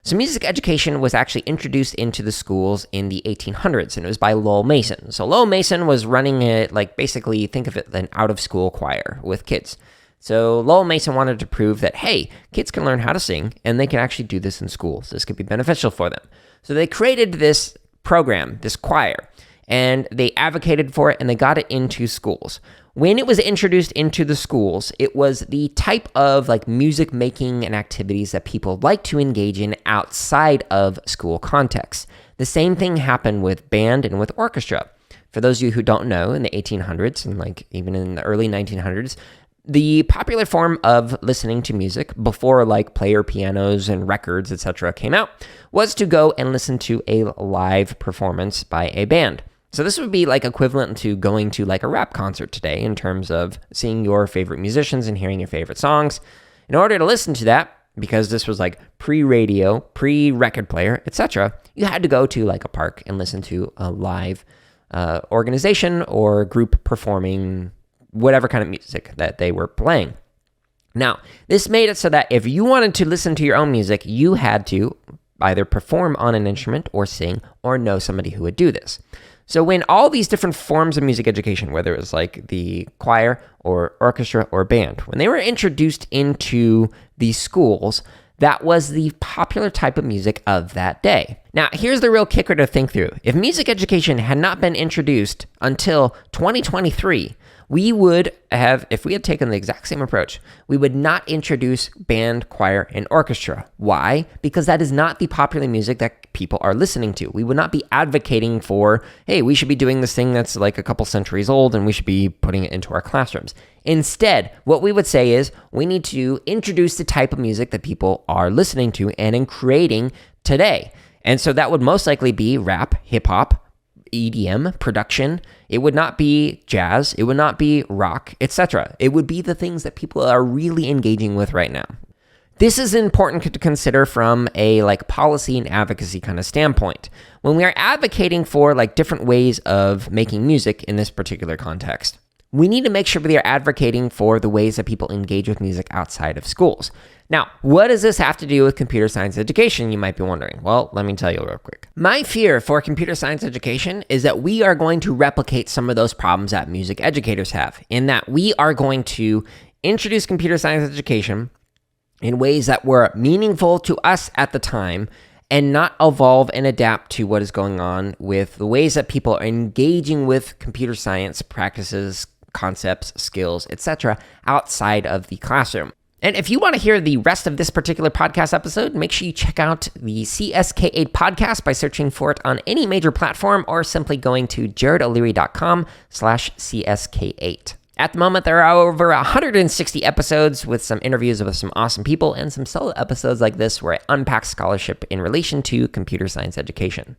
So music education was actually introduced into the schools in the 1800s, and it was by Lowell Mason. So Lowell Mason was running it, like basically think of it an out-of-school choir with kids. So Lowell Mason wanted to prove that, hey, kids can learn how to sing, and they can actually do this in schools. This could be beneficial for them. So they created this program, this choir, and they advocated for it, and they got it into schools. When it was introduced into the schools, it was the type of like music making and activities that people like to engage in outside of school context. The same thing happened with band and with orchestra. For those of you who don't know, in the 1800s and like even in the early 1900s, the popular form of listening to music before like player pianos and records, etc. came out was to go and listen to a live performance by a band. So this would be like equivalent to going to like a rap concert today in terms of seeing your favorite musicians and hearing your favorite songs. In order to listen to that, because this was like pre-radio, pre-record player, etc., you had to go to like a park and listen to a live organization or group performing whatever kind of music that they were playing. Now, this made it so that if you wanted to listen to your own music, you had to either perform on an instrument or sing or know somebody who would do this. So when all these different forms of music education, whether it was like the choir or orchestra or band, when they were introduced into these schools, that was the popular type of music of that day. Now, here's the real kicker to think through. If music education had not been introduced until 2023, we would have, if we had taken the exact same approach, we would not introduce band, choir, and orchestra. Why? Because that is not the popular music that people are listening to. We would not be advocating for, hey, we should be doing this thing that's like a couple centuries old and we should be putting it into our classrooms. Instead, what we would say is we need to introduce the type of music that people are listening to and in creating today. And so that would most likely be rap, hip hop, EDM, production. It would not be jazz. It would not be rock, etc. It would be the things that people are really engaging with right now. This is important to consider from a like policy and advocacy kind of standpoint. When we are advocating for like different ways of making music in this particular context, we need to make sure we are advocating for the ways that people engage with music outside of schools. Now, what does this have to do with computer science education, you might be wondering? Well, let me tell you real quick. My fear for computer science education is that we are going to replicate some of those problems that music educators have, in that we are going to introduce computer science education in ways that were meaningful to us at the time and not evolve and adapt to what is going on with the ways that people are engaging with computer science practices, concepts, skills, etc. outside of the classroom. And if you want to hear the rest of this particular podcast episode, make sure you check out the CSK8 podcast by searching for it on any major platform or simply going to jaredoleary.com/CSK8. At the moment, there are over 160 episodes with some interviews with some awesome people and some solo episodes like this where I unpack scholarship in relation to computer science education.